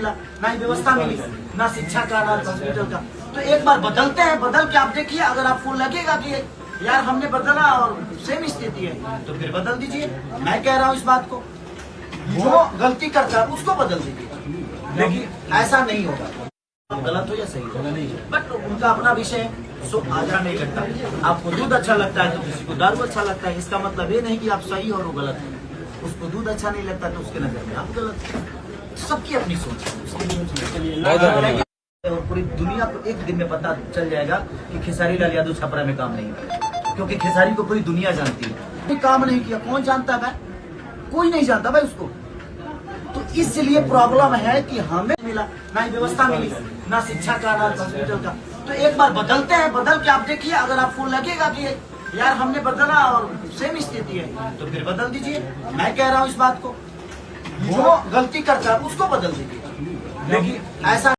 मिला, ना ही व्यवस्था मिली, ना शिक्षा का, ना हॉस्पिटल का। तो एक बार बदलते हैं, बदल के आप देखिए, अगर आपको लगेगा कि यार हमने बदला और सेम स्थिति है तो फिर बदल दीजिए। मैं कह रहा हूँ इस बात को, जो गलती करता है उसको बदल दीजिए, लेकिन ऐसा नहीं होगा। गलत हो या सही हो, बट उनका अपना विषय है। सो आजा नहीं करता, आपको दूध अच्छा लगता है तो किसी को दारू अच्छा लगता है, इसका मतलब ये नहीं कि आप सही और वो गलत है। उसको दूध अच्छा नहीं लगता तो उसके नजर में आप गलत है। सबकी अपनी सोच है, और पूरी दुनिया को एक दिन में पता चल जाएगा कि खेसारी लाल यादव छपरा में काम नहीं किया, क्योंकि खेसारी को पूरी दुनिया जानती है। कोई काम नहीं किया, कौन जानता है? कोई नहीं जानता भाई उसको। तो इसलिए प्रॉब्लम है कि हमें मिला, ना ही व्यवस्था मिली, ना शिक्षा का, ना हॉस्पिटल का। तो एक बार बदलते हैं, बदल के आप देखिए, अगर आपको लगेगा कि यार हमने बदला और सेम स्थिति है तो फिर बदल दीजिए। मैं कह रहा हूँ इस बात को, जो गलती करता है उसको बदल दीजिए, लेकिन ऐसा